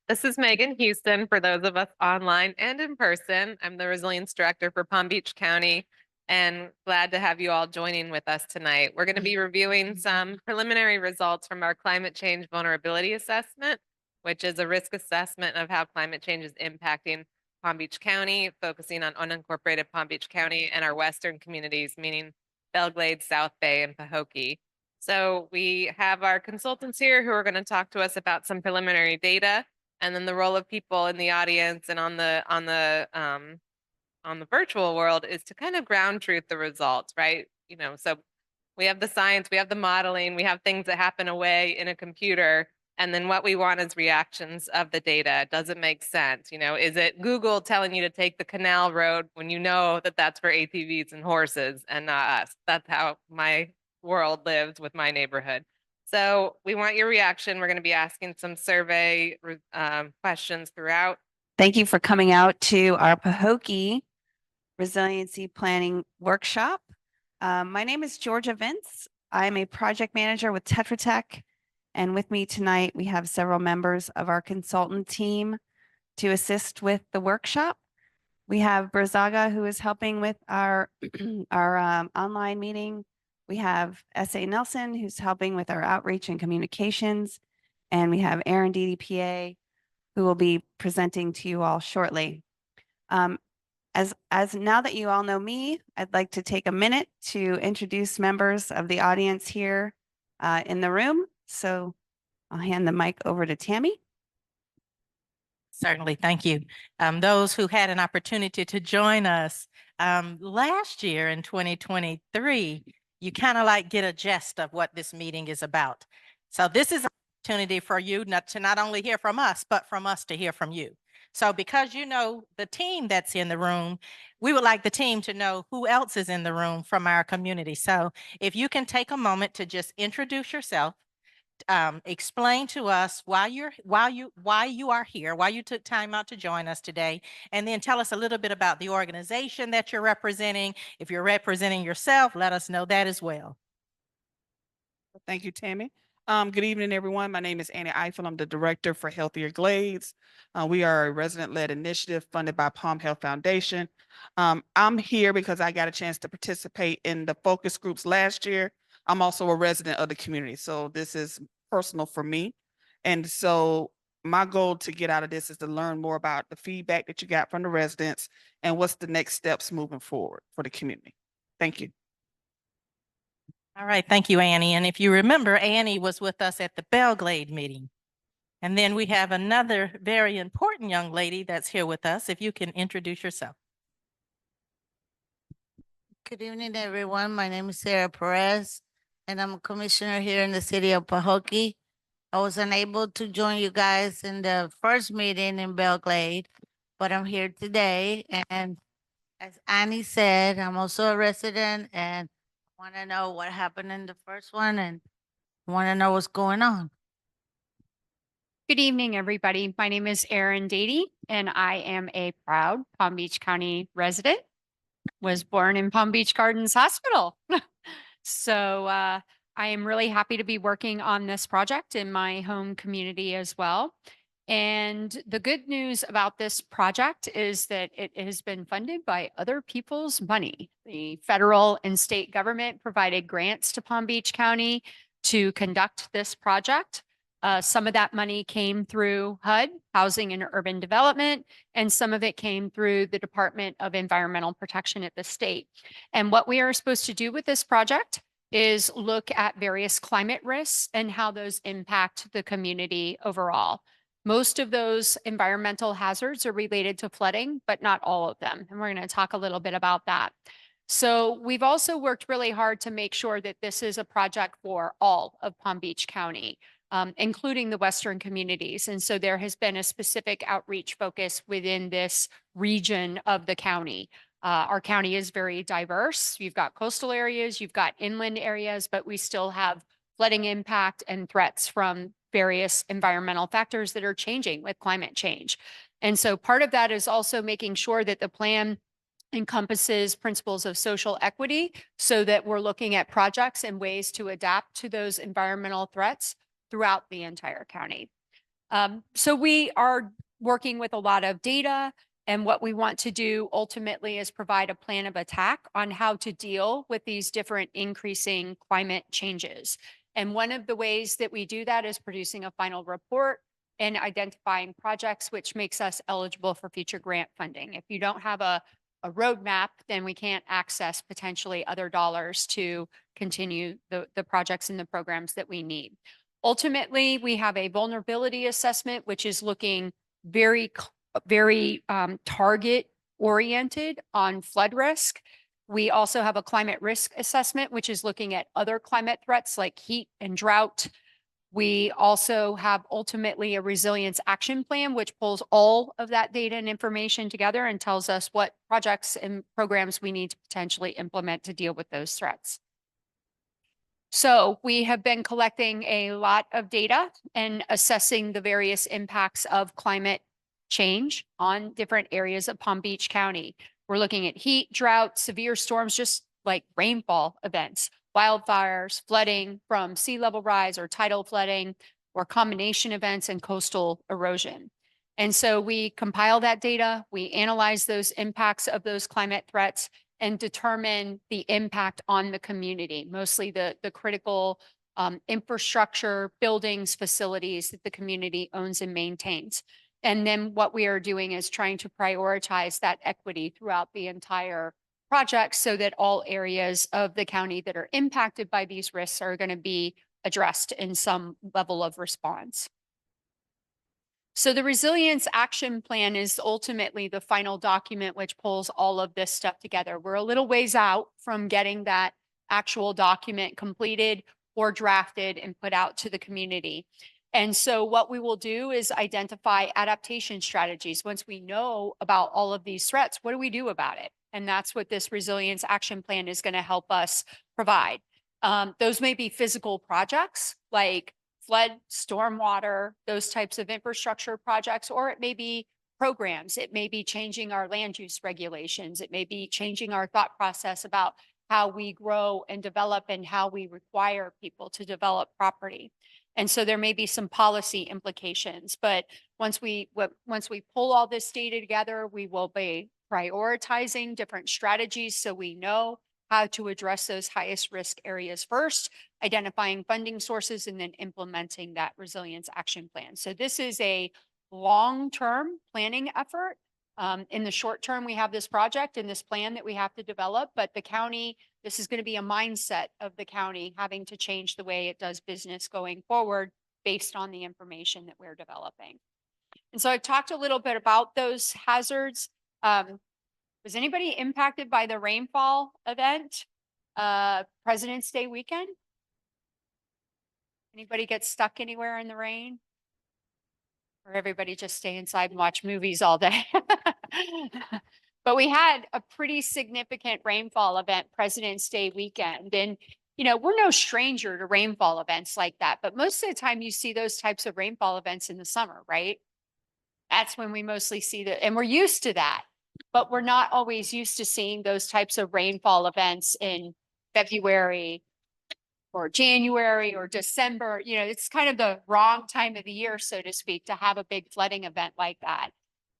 This is Megan Houston for those of us online and in person. I'm the Resilience Director for Palm Beach County and glad to have you all joining with us tonight. We're going to be reviewing some preliminary results from our climate change vulnerability assessment, which is a risk assessment of how climate change is impacting Palm Beach County, focusing on unincorporated Palm Beach County and our western communities, meaning Belglade, South Bay, and Pahokee. So we have our consultants here who are going to talk to us about some preliminary data, and then the role of people in the audience and on the virtual world is to kind of ground truth the results, right? So we have the science, we have the modeling, we have things that happen away in a computer, and then what we want is reactions of the data. Does it make sense? Is it Google telling you to take the canal road when you know that that's for ATVs and horses and not us? That's how my world lives with my neighborhood. So we want your reaction. We're going to be asking some survey questions throughout. Thank you for coming out to our Pahokee Resiliency Planning Workshop. My name is Georgia Vince. I'm a project manager with Tetra Tech. And with me tonight, we have several members of our consultant team to assist with the workshop. We have Berzaga, who is helping with our online meeting. We have S.A. Nelson, who's helping with our outreach and communications. And we have Aaron DDPA, who will be presenting to you all shortly. As now that you all know me, I'd like to take a minute to introduce members of the audience here in the room. So I'll hand the mic over to Tammy. Certainly, thank you. Those who had an opportunity to join us last year in 2023, you kind of like get a gist of what this meeting is about. So this is an opportunity for you to not only hear from us, but from us to hear from you. So because you know the team that's in the room, we would like the team to know who else is in the room from our community. So if you can take a moment to just introduce yourself, explain to us why you are here, why you took time out to join us today, and then tell us a little bit about the organization that you're representing. If you're representing yourself, let us know that as well. Thank you, Tammy. Good evening, everyone. My name is Annie Eiffel. I'm the director for Healthier Glades. We are a resident-led initiative funded by Palm Health Foundation. I'm here because I got a chance to participate in the focus groups last year. I'm also a resident of the community, so this is personal for me. And so my goal to get out of this is to learn more about the feedback that you got from the residents and what's the next steps moving forward for the community. Thank you. All right, thank you, Annie. And if you remember, Annie was with us at the Belglade meeting. And then we have another very important young lady that's here with us. If you can introduce yourself. Good evening, everyone. My name is Sarah Perez, and I'm a commissioner here in the city of Pahokee. I was unable to join you guys in the first meeting in Belglade, but I'm here today. And as Annie said, I'm also a resident and want to know what happened in the first one and want to know what's going on. Good evening, everybody. My name is Erin Dady, and I am a proud Palm Beach County resident. Was born in Palm Beach Gardens Hospital. So I am really happy to be working on this project in my home community as well. And the good news about this project is that it has been funded by other people's money. The federal and state government provided grants to Palm Beach County to conduct this project. Some of that money came through HUD, Housing and Urban Development, and some of it came through the Department of Environmental Protection at the state. And what we are supposed to do with this project is look at various climate risks and how those impact the community overall. Most of those environmental hazards are related to flooding, but not all of them. And we're going to talk a little bit about that. So we've also worked really hard to make sure that this is a project for all of Palm Beach County, including the Western communities. And so there has been a specific outreach focus within this region of the county. Our county is very diverse. You've got coastal areas, you've got inland areas, but we still have flooding impact and threats from various environmental factors that are changing with climate change. And so part of that is also making sure that the plan encompasses principles of social equity so that we're looking at projects and ways to adapt to those environmental threats throughout the entire county. So we are working with a lot of data, and what we want to do ultimately is provide a plan of attack on how to deal with these different increasing climate changes. And one of the ways that we do that is producing a final report and identifying projects, which makes us eligible for future grant funding. If you don't have a roadmap, then we can't access potentially other dollars to continue the projects and the programs that we need. Ultimately, we have a vulnerability assessment, which is looking very target oriented on flood risk. We also have a climate risk assessment, which is looking at other climate threats like heat and drought. We also have ultimately a resilience action plan, which pulls all of that data and information together and tells us what projects and programs we need to potentially implement to deal with those threats. So we have been collecting a lot of data and assessing the various impacts of climate change on different areas of Palm Beach County. We're looking at heat, drought, severe storms, just like rainfall events, wildfires, flooding from sea level rise or tidal flooding, or combination events and coastal erosion. And so we compile that data, we analyze those impacts of those climate threats, and determine the impact on the community, mostly the critical infrastructure, buildings, facilities that the community owns and maintains. And then what we are doing is trying to prioritize that equity throughout the entire project so that all areas of the county that are impacted by these risks are going to be addressed in some level of response. So the resilience action plan is ultimately the final document which pulls all of this stuff together. We're a little ways out from getting that actual document completed or drafted and put out to the community. And so what we will do is identify adaptation strategies. Once we know about all of these threats, what do we do about it? And that's what this resilience action plan is going to help us provide. Those may be physical projects like flood, stormwater, those types of infrastructure projects, or it may be programs. It may be changing our land use regulations. It may be changing our thought process about how we grow and develop and how we require people to develop property. And so there may be some policy implications, but once we pull all this data together, we will be prioritizing different strategies so we know how to address those highest risk areas first, identifying funding sources, and then implementing that resilience action plan. So this is a long-term planning effort. In the short term, we have this project and this plan that we have to develop, but the county, this is going to be a mindset of the county having to change the way it does business going forward based on the information that we're developing. And so I've talked a little bit about those hazards. Was anybody impacted by the rainfall event, President's Day weekend? Anybody get stuck anywhere in the rain? Or everybody just stay inside and watch movies all day? But we had a pretty significant rainfall event President's Day weekend. And, you know, we're no stranger to rainfall events like that. But most of the time you see those types of rainfall events in the summer, right? That's when we mostly see that. And we're used to that. But we're not always used to seeing those types of rainfall events in February or January or December. You know, it's kind of the wrong time of the year, so to speak, to have a big flooding event like that.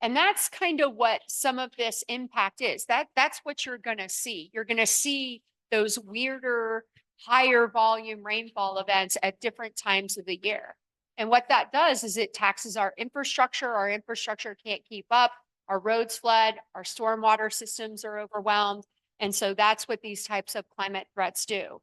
And that's kind of what some of this impact is. That's what you're going to see. You're going to see those weirder, higher volume rainfall events at different times of the year. And what that does is it taxes our infrastructure. Our infrastructure can't keep up. Our roads flood, our stormwater systems are overwhelmed. And so that's what these types of climate threats do.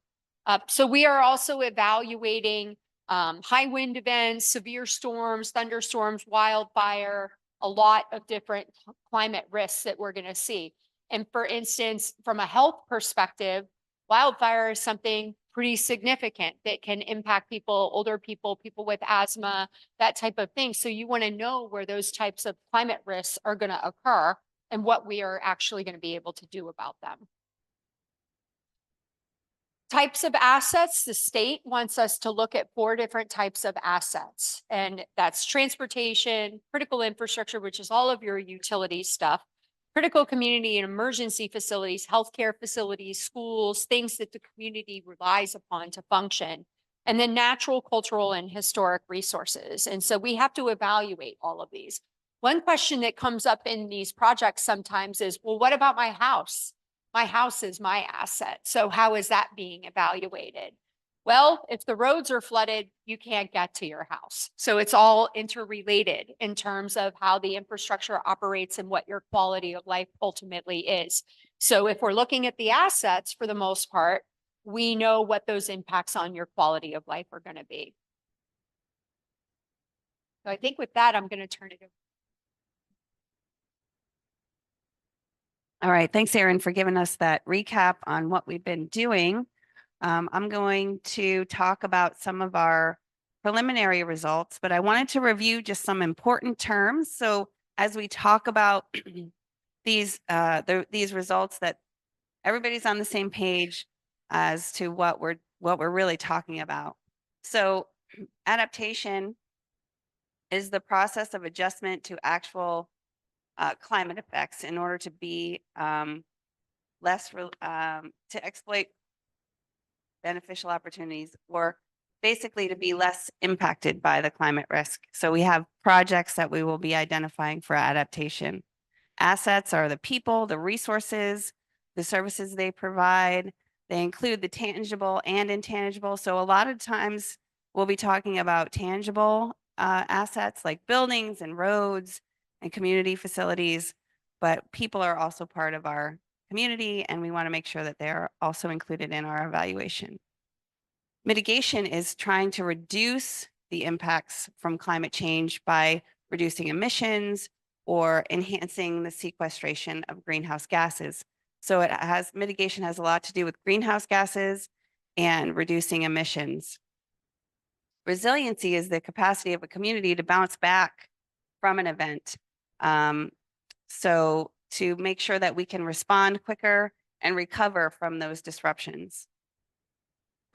So we are also evaluating high wind events, severe storms, thunderstorms, wildfire, a lot of different climate risks that we're going to see. And for instance, from a health perspective, wildfire is something pretty significant that can impact people, older people, people with asthma, that type of thing. So you want to know where those types of climate risks are going to occur and what we are actually going to be able to do about them. Types of assets, the state wants us to look at 4 different types of assets, and that's transportation, critical infrastructure, which is all of your utility stuff, critical community and emergency facilities, healthcare facilities, schools, things that the community relies upon to function, and then natural, cultural, and historic resources. And so we have to evaluate all of these. One question that comes up in these projects sometimes is, well, what about my house? My house is my asset. So how is that being evaluated? Well, if the roads are flooded, you can't get to your house. So it's all interrelated in terms of how the infrastructure operates and what your quality of life ultimately is. So if we're looking at the assets for the most part, we know what those impacts on your quality of life are going to be. So I think with that, I'm going to turn it over. All right, thanks, Erin, for giving us that recap on what we've been doing. I'm going to talk about some of our preliminary results, but I wanted to review just some important terms. So as we talk about these results, that everybody's on the same page as to what we're really talking about. So adaptation is the process of adjustment to actual climate effects in order to be to exploit beneficial opportunities, or basically to be less impacted by the climate risk. So we have projects that we will be identifying for adaptation. Assets are the people, the resources, the services they provide. They include the tangible and intangible. So a lot of times we'll be talking about tangible assets like buildings and roads and community facilities, but people are also part of our community, and we want to make sure that they're also included in our evaluation. Mitigation is trying to reduce the impacts from climate change by reducing emissions or enhancing the sequestration of greenhouse gases. So mitigation has a lot to do with greenhouse gases and reducing emissions. Resiliency is the capacity of a community to bounce back from an event. So to make sure that we can respond quicker and recover from those disruptions.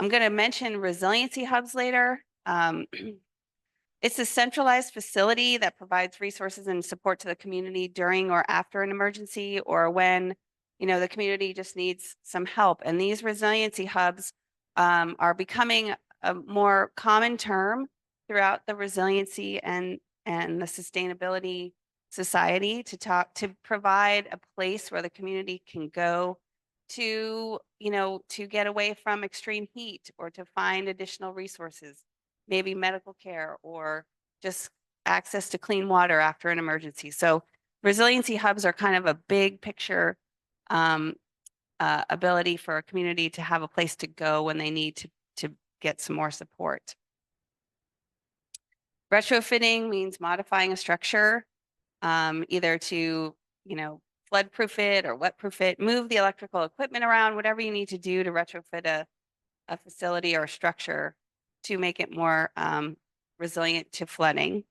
I'm going to mention resiliency hubs later. It's a centralized facility that provides resources and support to the community during or after an emergency, or when, the community just needs some help. And these resiliency hubs are becoming a more common term throughout the resiliency and the sustainability society to provide a place where the community can go to, to get away from extreme heat or to find additional resources, maybe medical care or just access to clean water after an emergency. So resiliency hubs are kind of a big picture ability for a community to have a place to go when they need to get some more support. Retrofitting means modifying a structure, either to, flood-proof it or wet-proof it, move the electrical equipment around, whatever you need to do to retrofit a facility or a structure to make it more resilient to flooding.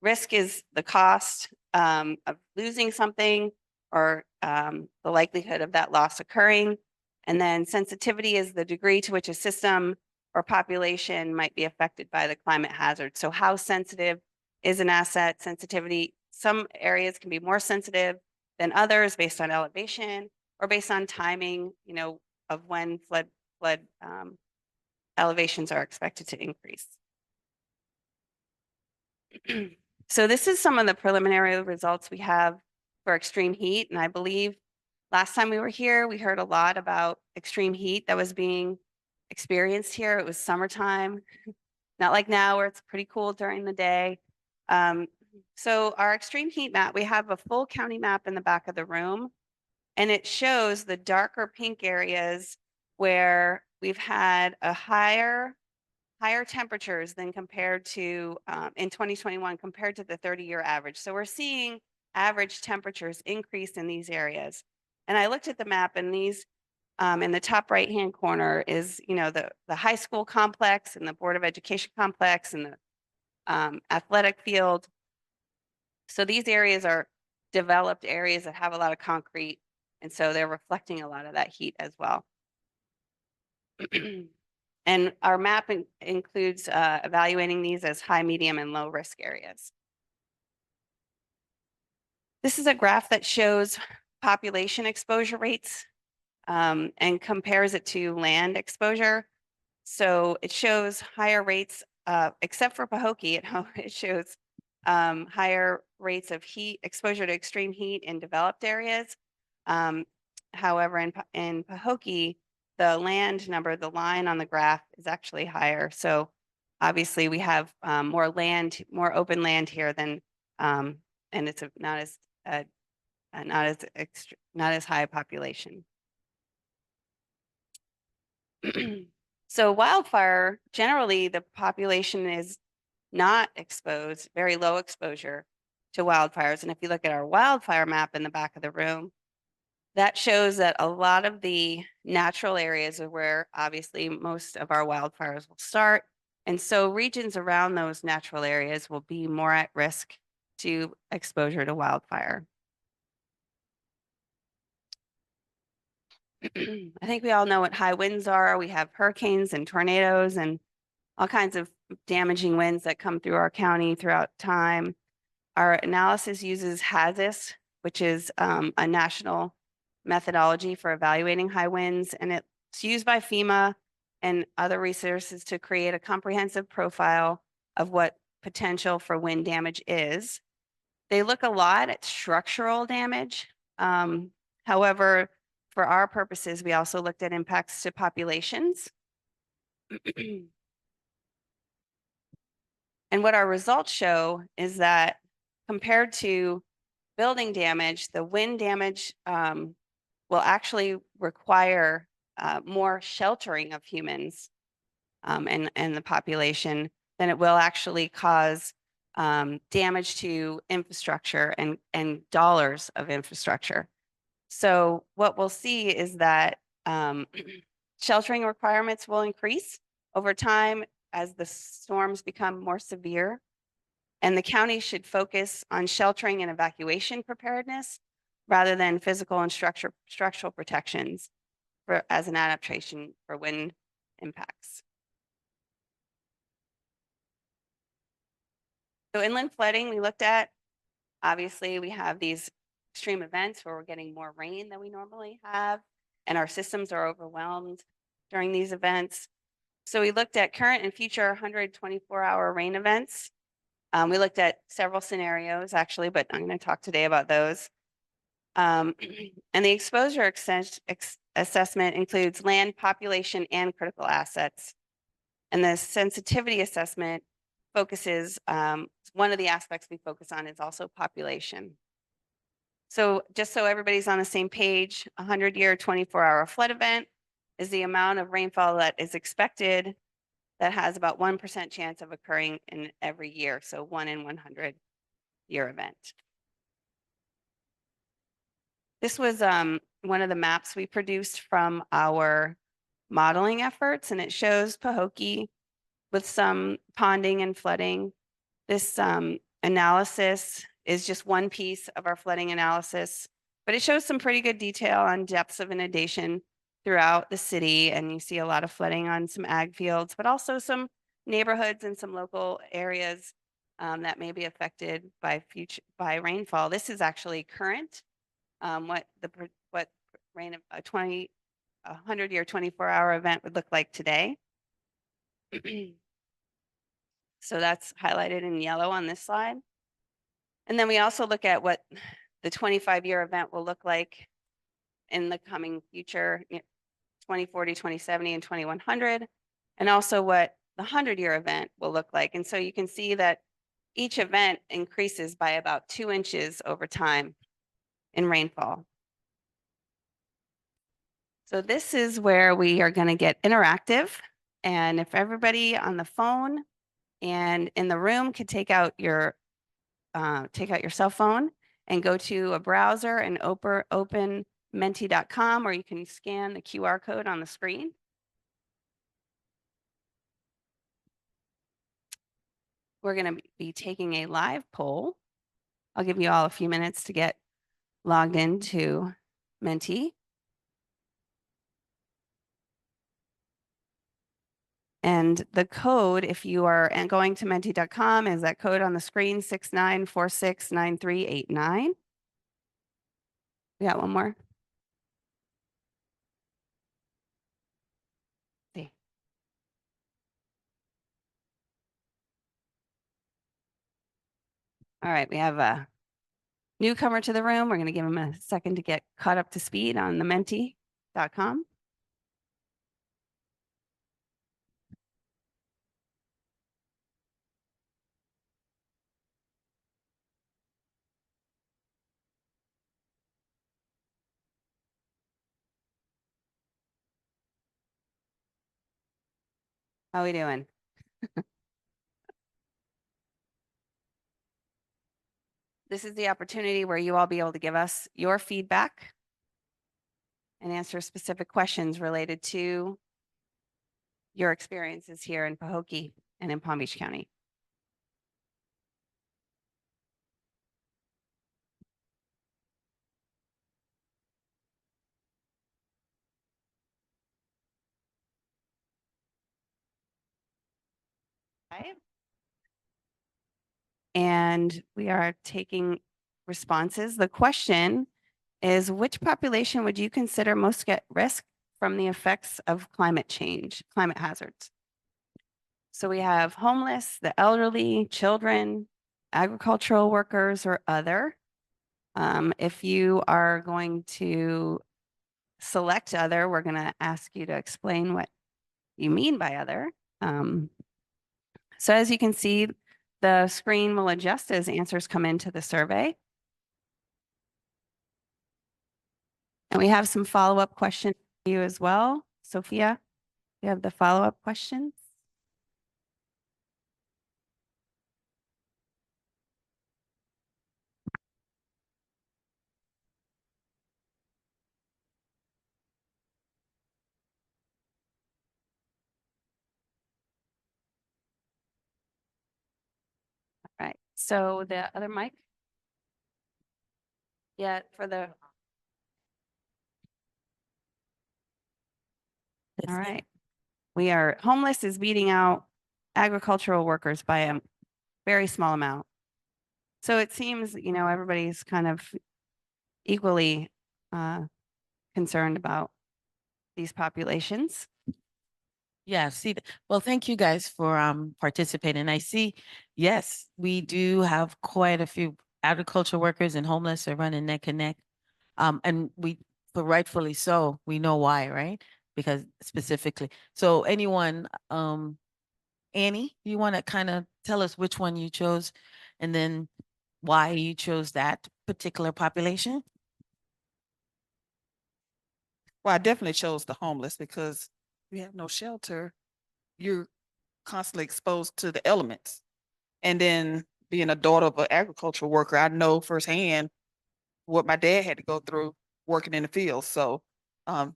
Risk is the cost of losing something or the likelihood of that loss occurring. And then sensitivity is the degree to which a system or population might be affected by the climate hazard. So how sensitive is an asset? Sensitivity, some areas can be more sensitive than others based on elevation or based on timing, of when flood elevations are expected to increase. So this is some of the preliminary results we have for extreme heat. And I believe last time we were here, we heard a lot about extreme heat that was being experienced here. It was summertime, not like now where it's pretty cool during the day. So our extreme heat map, we have a full county map in the back of the room, and it shows the darker pink areas where we've had a higher temperatures than compared to in 2021 compared to the 30-year average. So we're seeing average temperatures increase in these areas. And I looked at the map, and these in the top right-hand corner is, the high school complex and the Board of Education complex and the athletic field. So these areas are developed areas that have a lot of concrete, and so they're reflecting a lot of that heat as well. And our map includes evaluating these as high, medium, and low risk areas. This is a graph that shows population exposure rates and compares it to land exposure. So it shows higher rates, except for Pahokee, it shows higher rates of heat exposure to extreme heat in developed areas. However, in Pahokee, the land number, the line on the graph is actually higher. So obviously we have more land, more open land here than, and it's not as high a population. So wildfire, generally the population is not exposed, very low exposure to wildfires. And if you look at our wildfire map in the back of the room, that shows that a lot of the natural areas are where obviously most of our wildfires will start. And so regions around those natural areas will be more at risk to exposure to wildfire. I think we all know what high winds are. We have hurricanes and tornadoes and all kinds of damaging winds that come through our county throughout time. Our analysis uses HAZIS, which is a national methodology for evaluating high winds, and it's used by FEMA and other resources to create a comprehensive profile of what potential for wind damage is. They look a lot at structural damage. However, for our purposes, we also looked at impacts to populations. And what our results show is that compared to building damage, the wind damage will actually require more sheltering of humans and the population than it will actually cause damage to infrastructure and dollars of infrastructure. So what we'll see is that sheltering requirements will increase over time as the storms become more severe. And the county should focus on sheltering and evacuation preparedness rather than physical and structural protections as an adaptation for wind impacts. So inland flooding we looked at, obviously we have these extreme events where we're getting more rain than we normally have, and our systems are overwhelmed during these events. So we looked at current and future 124-hour rain events. We looked at several scenarios actually, but I'm going to talk today about those. And the exposure assessment includes land, population, and critical assets. And the sensitivity assessment focuses, one of the aspects we focus on is also population. So just so everybody's on the same page, 100-year 24-hour flood event is the amount of rainfall that is expected that has about 1% chance of occurring in every year. So 1 in 100-year event. This was one of the maps we produced from our modeling efforts, and it shows Pahokee with some ponding and flooding. This analysis is just one piece of our flooding analysis, but it shows some pretty good detail on depths of inundation throughout the city. And you see a lot of flooding on some ag fields, but also some neighborhoods and some local areas that may be affected by rainfall. This is actually current, what rain of a 100-year 24-hour event would look like today. So that's highlighted in yellow on this slide. And then we also look at what the 25-year event will look like in the coming future, 2040, 2070, and 2100, and also what the 100-year event will look like. And so you can see that each event increases by about 2 inches over time in rainfall. So this is where we are going to get interactive. And if everybody on the phone and in the room could take out your cell phone and go to a browser and open menti.com, or you can scan the QR code on the screen. We're going to be taking a live poll. I'll give you all a few minutes to get logged into Menti. And the code, if you are going to menti.com, is that code on the screen, 69469389. We got one more. All right, we have a newcomer to the room. We're going to give him a second to get caught up to speed on the menti.com. How we doing? This is the opportunity where you all be able to give us your feedback and answer specific questions related to your experiences here in Pahokee and in Palm Beach County. Right. And we are taking responses. The question is, which population would you consider most at risk from the effects of climate change, climate hazards? So we have homeless, the elderly, children, agricultural workers, or other. If you are going to select other, we're going to ask you to explain what you mean by other. So as you can see, the screen will adjust as answers come into the survey. And we have some follow-up questions for you as well. Sophia, you have the follow-up questions? All right, so the other mic? Yeah, for the, all right. We are, homeless is beating out agricultural workers by a very small amount. So it seems, you know, everybody's kind of equally concerned about these populations. Yeah, see, well, thank you guys for participating. I see, yes, we do have quite a few agriculture workers and homeless are running neck and neck. And but rightfully so, we know why, right? Because specifically, so anyone, Annie, you want to kind of tell us which one you chose and then why you chose that particular population? Well, I definitely chose the homeless because you have no shelter. You're constantly exposed to the elements. And then being a daughter of an agricultural worker, I know firsthand what my dad had to go through working in the field. So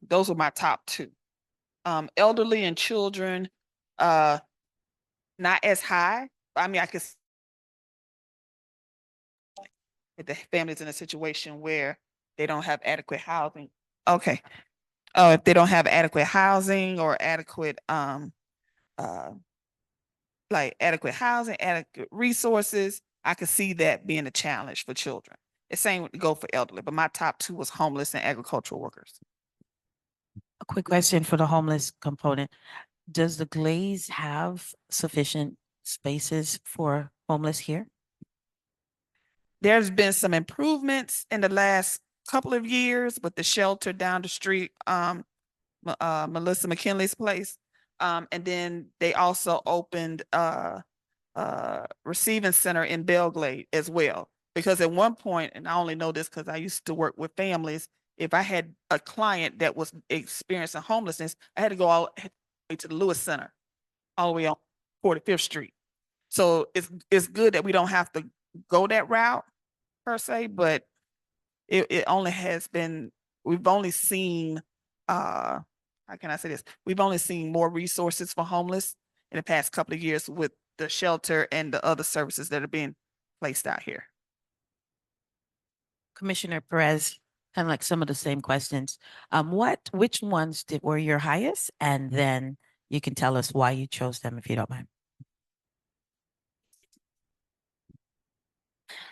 those were my top two. Elderly and children, not as high. I mean, I could if the family's in a situation where they don't have adequate housing. Okay. If they don't have adequate housing or adequate uh like adequate housing, adequate resources, I could see that being a challenge for children. The same would go for elderly, but my top two was homeless and agricultural workers. A quick question for the homeless component. Does the Glaze have sufficient spaces for homeless here? There's been some improvements in the last couple of years with the shelter down the street, Melissa McKinley's place. And then they also opened receiving center in Belglade as well. Because at one point, and I only know this because I used to work with families, if I had a client that was experiencing homelessness, I had to go all the way to the Lewis Center, all the way on 45th Street. So it's good that we don't have to go that route per se, but it only has been, we've only seen, how can I say this? We've only seen more resources for homeless in the past couple of years with the shelter and the other services that are being placed out here. Commissioner Perez, kind of like some of the same questions. Which ones were your highest? And then you can tell us why you chose them if you don't mind.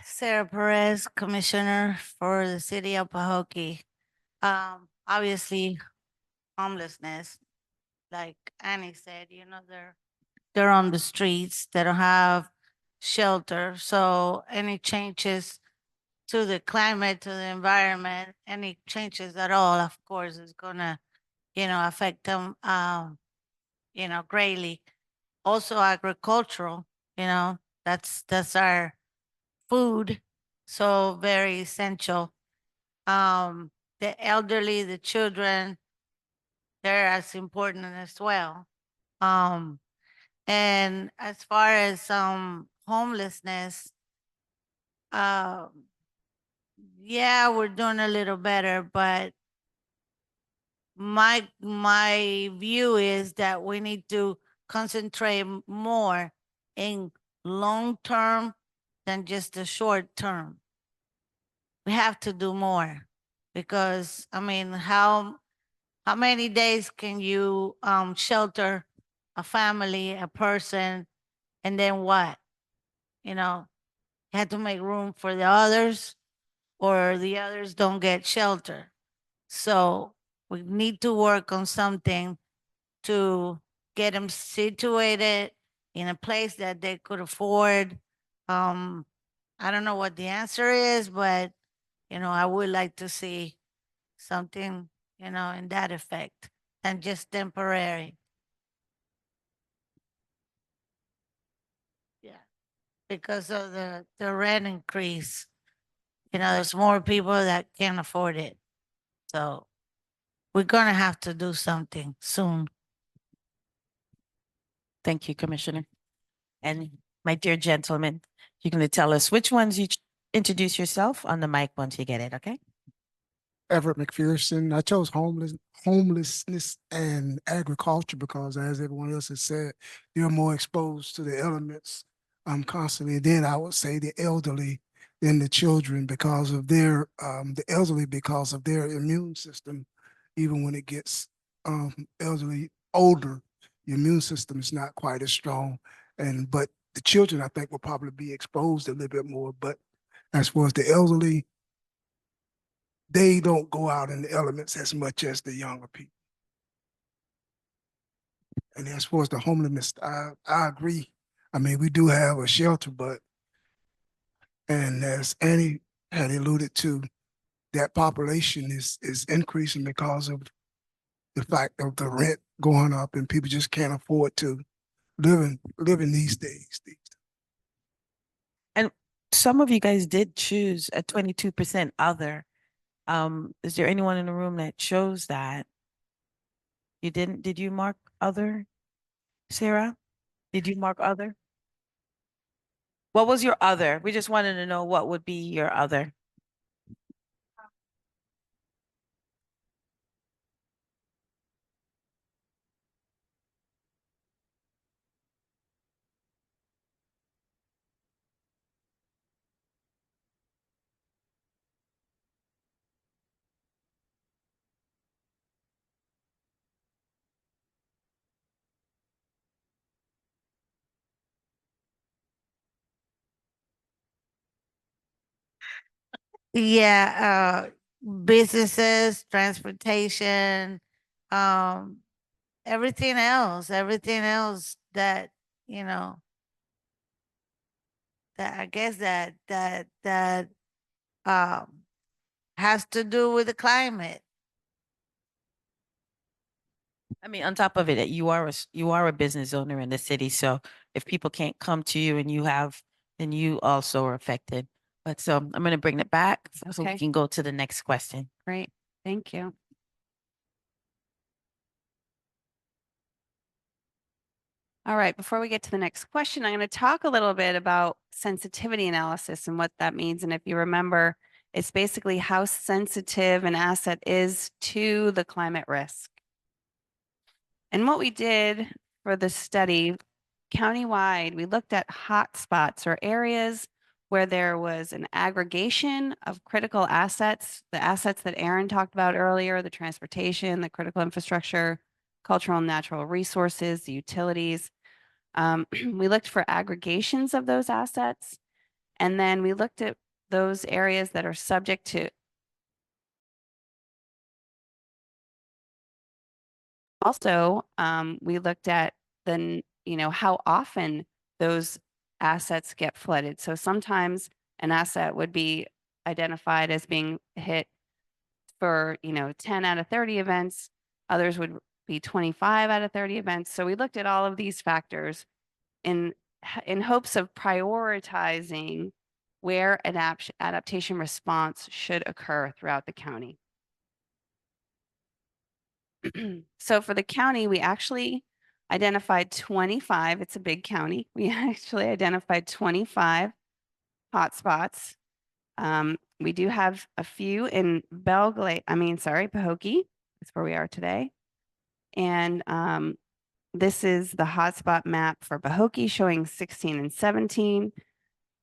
Sarah Perez, Commissioner for the City of Pahokee. Obviously, homelessness, like Annie said, you know, they're on the streets. They don't have shelter. So any changes to the climate, to the environment, any changes at all, of course, is gonna, affect them, greatly. Also agricultural, that's our food, so very essential. The elderly, the children, they're as important as well. And as far as homelessness, uh, yeah, we're doing a little better, but my view is that we need to concentrate more in long term than just the short term. We have to do more because I mean, how many days can you shelter a family, a person, and then what? You know, you have to make room for the others, or the others don't get shelter. So we need to work on something to get them situated in a place that they could afford. I don't know what the answer is, but I would like to see something, in that effect and just temporary. Yeah. Because of the rent increase, there's more people that can't afford it. So we're gonna have to do something soon. Thank you, Commissioner. And my dear gentleman, you're going to tell us which ones you introduce yourself on the mic once you get it, okay? Everett McPherson. I chose homelessness and agriculture because, as everyone else has said, they're more exposed to the elements constantly. Then I would say the elderly, then the children because of their the elderly because of their immune system. Even when it gets elderly older, your immune system is not quite as strong. But the children, I think, will probably be exposed a little bit more. But as far as the elderly, they don't go out in the elements as much as the younger people. And as far as the homelessness, I agree. I mean, we do have a shelter, and as Annie had alluded to, that population is increasing because of the fact of the rent going up and people just can't afford to live in these days. And some of you guys did choose a 22% other. Is there anyone in the room that chose that? You didn't? Did you mark other? Sarah, did you mark other? What was your other? We just wanted to know what would be your other. Yeah, businesses, transportation, um, everything else that, you know, that I guess that um has to do with the climate. I mean, on top of it, you are you are a business owner in the city. So if people can't come to you and then you also are affected. But so I'm going to bring it back so we Okay. can go to the next question. Great. Thank you. All right, before we get to the next question, I'm going to talk a little bit about sensitivity analysis and what that means. And if you remember, it's basically how sensitive an asset is to the climate risk. And what we did for the study, countywide, we looked at hotspots or areas where there was an aggregation of critical assets, the assets that Aaron talked about earlier, the transportation, the critical infrastructure, cultural and natural resources, the utilities. We looked for aggregations of those assets, and then we looked at those areas that are subject to. Also, we looked at how often those assets get flooded. So sometimes an asset would be identified as being hit for, 10 out of 30 events. Others would be 25 out of 30 events. So we looked at all of these factors in hopes of prioritizing where adaptation response should occur throughout the county. So for the county, we actually identified 25. It's a big county. We actually identified 25 hotspots. We do have a few in Pahokee. That's where we are today. And this is the hotspot map for Pahokee showing 16 and 17.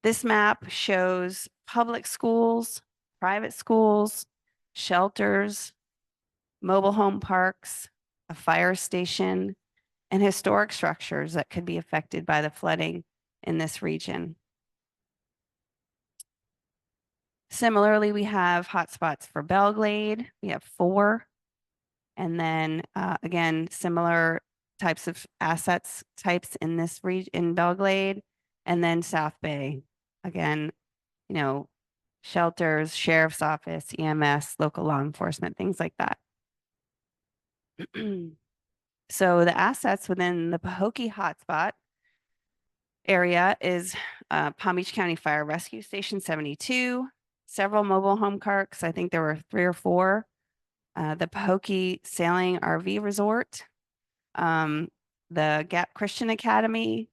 This map shows public schools, private schools, shelters, mobile home parks, a fire station, and historic structures that could be affected by the flooding in this region. Similarly, we have hotspots for Belglade. We have 4. And then again, similar types of assets types in this region in Belglade, and then South Bay. Again, shelters, sheriff's office, EMS, local law enforcement, things like that. So the assets within the Pahokee hotspot area is Palm Beach County Fire Rescue Station 72, several mobile home parks. I think there were 3 or 4. The Pahokee Sailing RV Resort, the Gap Christian Academy,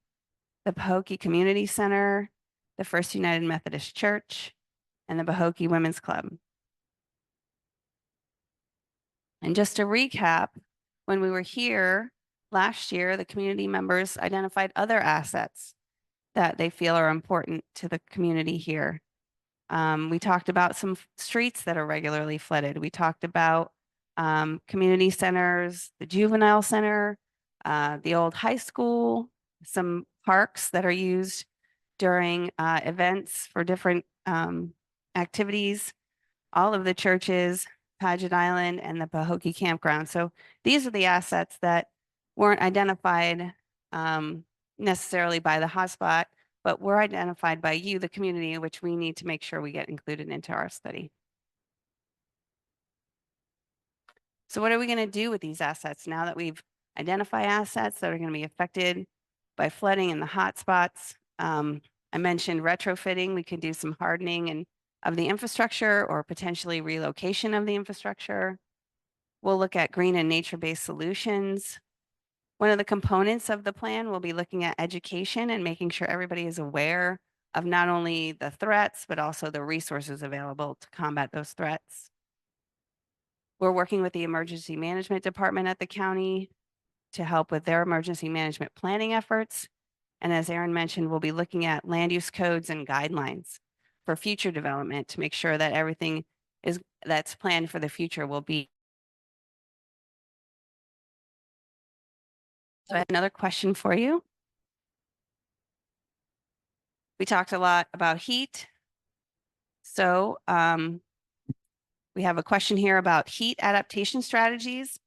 the Pahokee Community Center, the First United Methodist Church, and the Pahokee Women's Club. And just to recap, when we were here last year, the community members identified other assets that they feel are important to the community here. We talked about some streets that are regularly flooded. We talked about community centers, the juvenile center, the old high school, some parks that are used during events for different activities, all of the churches, Paget Island, and the Pahokee campground. So these are the assets that weren't identified necessarily by the hotspot, but were identified by you, the community, which we need to make sure we get included into our study. So what are we going to do with these assets now that we've identified assets that are going to be affected by flooding in the hotspots? I mentioned retrofitting. We could do some hardening of the infrastructure or potentially relocation of the infrastructure. We'll look at green and nature-based solutions. One of the components of the plan will be looking at education and making sure everybody is aware of not only the threats, but also the resources available to combat those threats. We're working with the emergency management department at the county to help with their emergency management planning efforts. And as Aaron mentioned, we'll be looking at land use codes and guidelines for future development to make sure that everything that's planned for the future will be. So I have another question for you. We talked a lot about heat. So we have a question here about heat adaptation strategies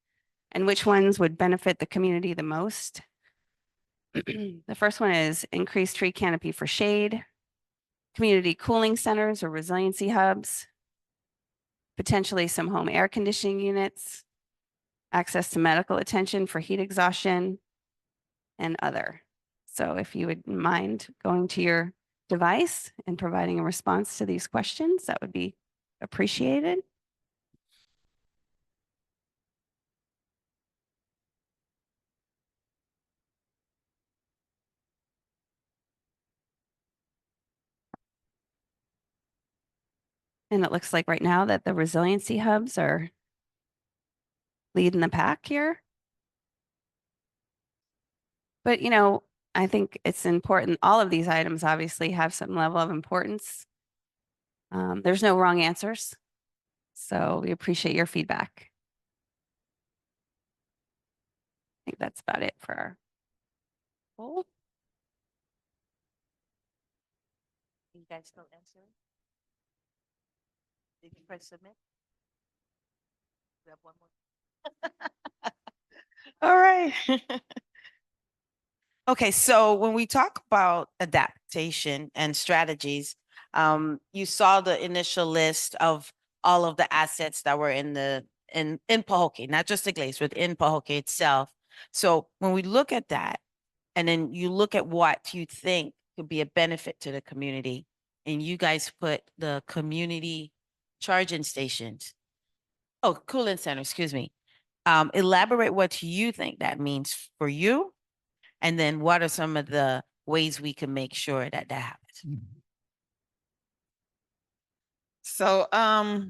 and which ones would benefit the community the most. The first one is increased tree canopy for shade, community cooling centers or resiliency hubs, potentially some home air conditioning units, access to medical attention for heat exhaustion, and other. So if you would mind going to your device and providing a response to these questions, that would be appreciated. And it looks like right now that the resiliency hubs are leading the pack here. But, I think it's important. All of these items obviously have some level of importance. There's no wrong answers. So we appreciate your feedback. I think that's about it for our poll. You guys still answering? Did you press submit? We have one more. All right. Okay, so when we talk about adapt, implementation and strategies. You saw the initial list of all of the assets that were in Pahokee, not just the Glades, but in Pahokee itself. So when we look at that, and then you look at what you think could be a benefit to the community, and you guys put the community charging stations, cooling center, excuse me. Elaborate what you think that means for you, and then what are some of the ways we can make sure that that happens? So, I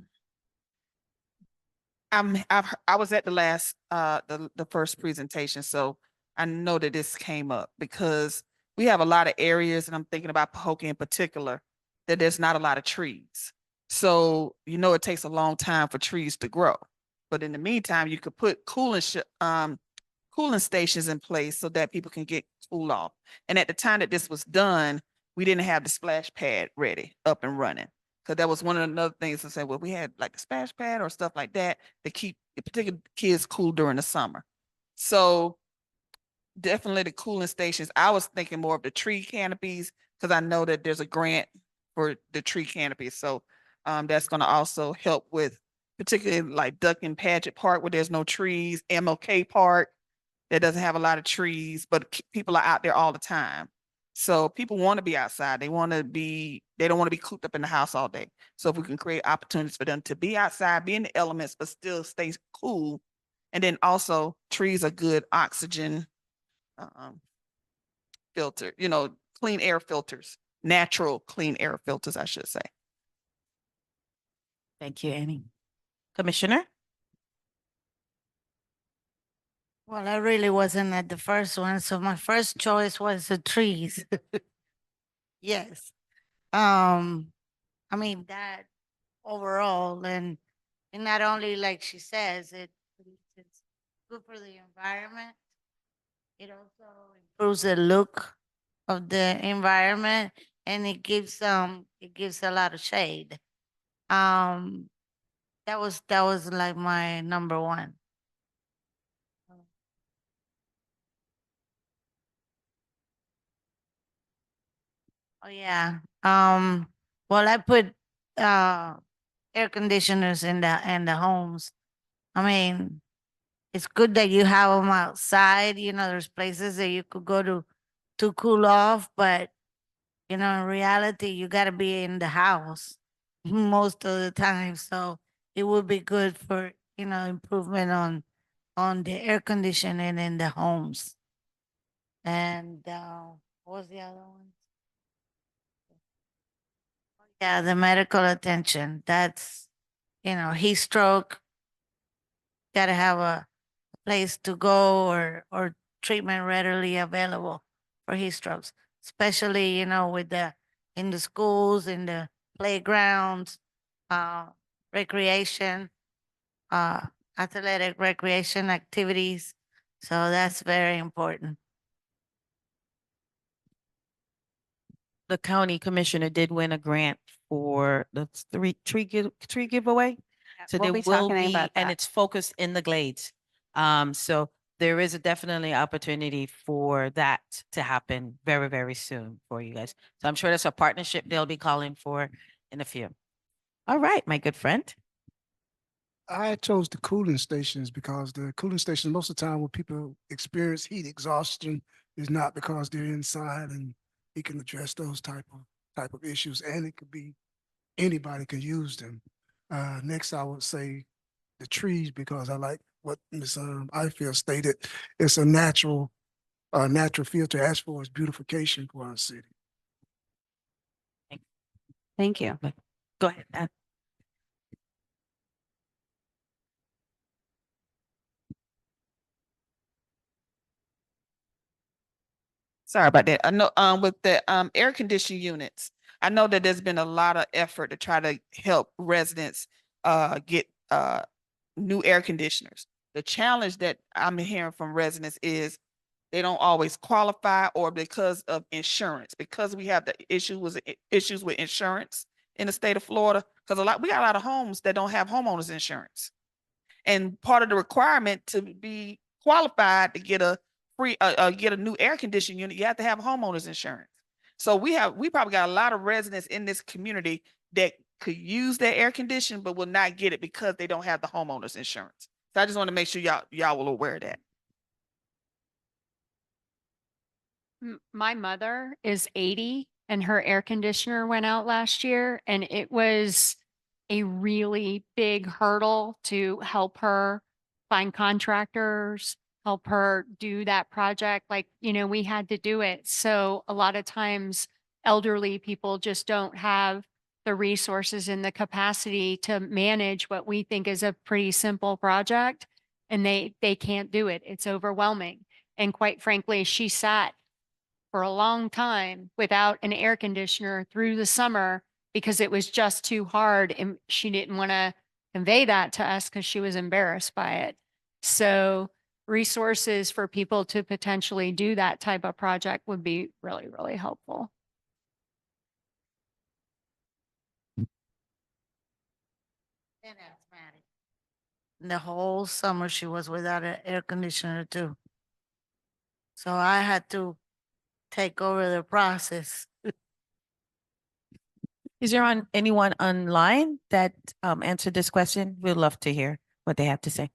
was at the last, the first presentation, so I know that this came up because we have a lot of areas, and I'm thinking about Pahokee in particular, that there's not a lot of trees. So, it takes a long time for trees to grow. But in the meantime, you could put cooling stations in place so that people can get cool off. And at the time that this was done, we didn't have the splash pad ready, up and running. Cause that was one of the other things to say, well, we had like the splash pad or stuff like that to keep the particular kids cool during the summer. So definitely the cooling stations. I was thinking more of the tree canopies because I know that there's a grant for the tree canopies. So that's gonna also help with particularly like Duck and Paget Park where there's no trees, MLK Park that doesn't have a lot of trees, but people are out there all the time. So people want to be outside. They don't want to be cooped up in the house all day. So if we can create opportunities for them to be outside, be in the elements, but still stay cool. And then also trees are good oxygen filter, clean air filters, natural clean air filters, I should say. Thank you, Annie. Commissioner? Well, I really wasn't at the first one, so my first choice was the trees. Yes. I mean that overall, and not only like she says, it's good for the environment. It also improves the look of the environment, and it gives a lot of shade. That was like my number one. Oh yeah. Well, I put air conditioners in the homes. I mean, it's good that you have them outside. There's places that you could go to cool off, but in reality, you got to be in the house most of the time. So it would be good for improvement on the air conditioning in the homes. And what was the other one? Yeah, the medical attention. That's, heat stroke, gotta have a place to go or treatment readily available for heat strokes, especially, in the schools, in the playgrounds, recreation, athletic recreation activities. So that's very important. The county commissioner did win a grant for the tree giveaway. So We'll there be will talking be, about and that. it's focused in the Glades. So there is definitely opportunity for that to happen very, very soon for you guys. So I'm sure that's a partnership they'll be calling for in a few. All right, my good friend. I chose the cooling stations because the cooling stations, most of the time when people experience heat exhaustion is not because they're inside, and it can address those type of issues, and it could be anybody can use them. Next, I would say the trees because I like what Ms. Ifield stated. It's a natural filter as far as beautification for our city. Thank you. Go ahead. Sorry about that. I know with the air conditioning units, I know that there's been a lot of effort to try to help residents get new air conditioners. The challenge that I'm hearing from residents is they don't always qualify or because of insurance, because we have the issues with insurance in the state of Florida, because we got a lot of homes that don't have homeowners insurance. And part of the requirement to be qualified to get a free get a new air conditioning unit, you have to have homeowners insurance. So we probably got a lot of residents in this community that could use their air conditioning, but will not get it because they don't have the homeowner's insurance. So I just want to make sure y'all will aware of that. My mother is 80 and her air conditioner went out last year, and it was a really big hurdle to help her find contractors, help her do that project. Like, we had to do it. So a lot of times elderly people just don't have the resources and the capacity to manage what we think is a pretty simple project, and they can't do it. It's overwhelming. And quite frankly, she sat for a long time without an air conditioner through the summer because it was just too hard, and she didn't want to convey that to us because she was embarrassed by it. So resources for people to potentially do that type of project would be really, really helpful. And asthmatic. The whole summer she was without an air conditioner too. So I had to take over the process. Is there anyone online that answered this question? We'd love to hear what they have to say.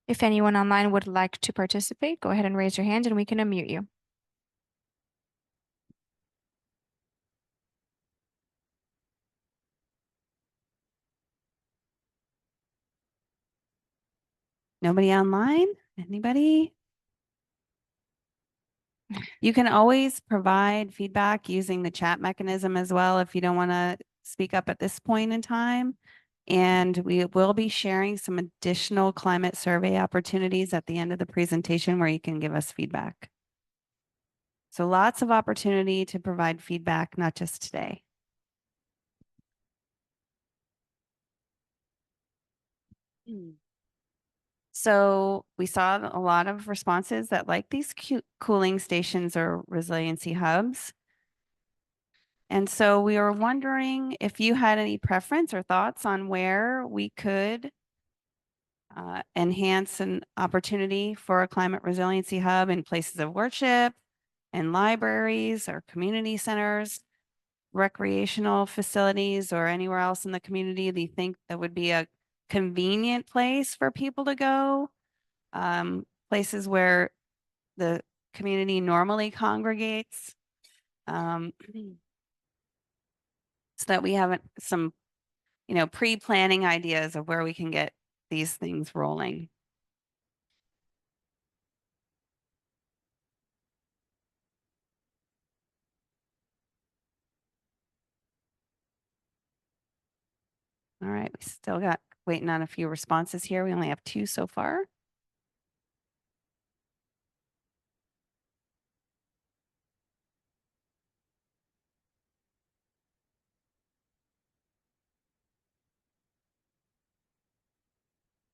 If anyone online would like to participate, go ahead and raise your hand and we can unmute you. Nobody online? Anybody? You can always provide feedback using the chat mechanism as well if you don't want to speak up at this point in time. And we will be sharing some additional climate survey opportunities at the end of the presentation where you can give us feedback. So lots of opportunity to provide feedback, not just today. So we saw a lot of responses that like these cooling stations or resiliency hubs. And so we were wondering if you had any preference or thoughts on where we could enhance an opportunity for a climate resiliency hub in places of worship, in libraries or community centers, recreational facilities, or anywhere else in the community that you think that would be a convenient place for people to go, places where the community normally congregates, so that we have some, pre-planning ideas of where we can get these things rolling. All right, we still got waiting on a few responses here. We only have 2 so far.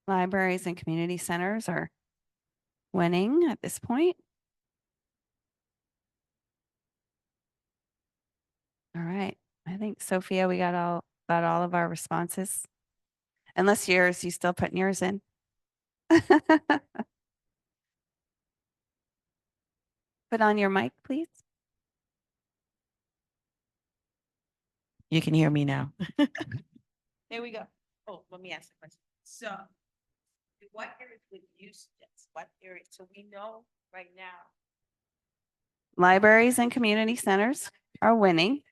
Libraries and community centers are winning at this point. All right, I think Sophia, we got about all of our responses. Unless you still putting yours in. Put on your mic, please. You can hear me now. There we go. Oh, let me ask the question. So what areas would you suggest? What areas? So we know right now. Libraries and community centers are winning.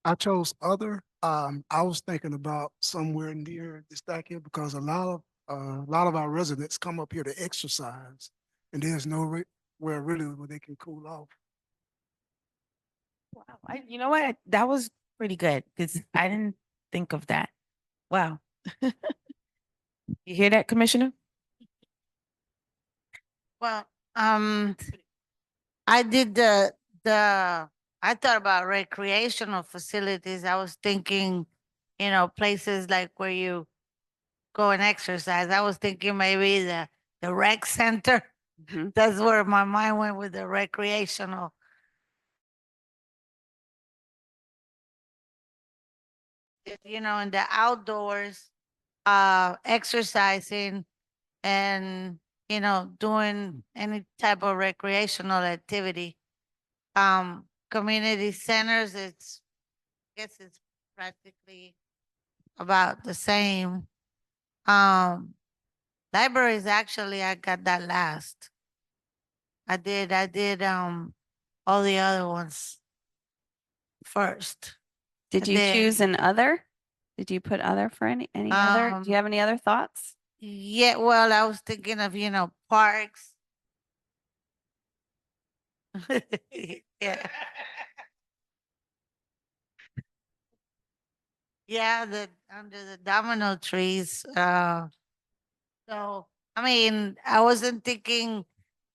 I chose other. I was thinking about somewhere near the stack here because a lot of our residents come up here to exercise, and there's nowhere really where they can cool off. Wow, you know what? That was pretty good because I didn't think of that. Wow. You hear that, Commissioner? Well, I did I thought about recreational facilities. I was thinking, places like where you go and exercise. I was thinking maybe the rec center. Mhm. That's where my mind went with the recreational. In the outdoors, exercising and, doing any type of recreational activity. Community centers, I guess it's practically about the same. Libraries, actually, I got that last. I did, all the other ones first. Did And you choose then, an other? Did you put other for any other? Do you have any other thoughts? yeah, well, I was thinking of, parks. Yeah. Yeah, under the domino trees. So, I mean, I wasn't thinking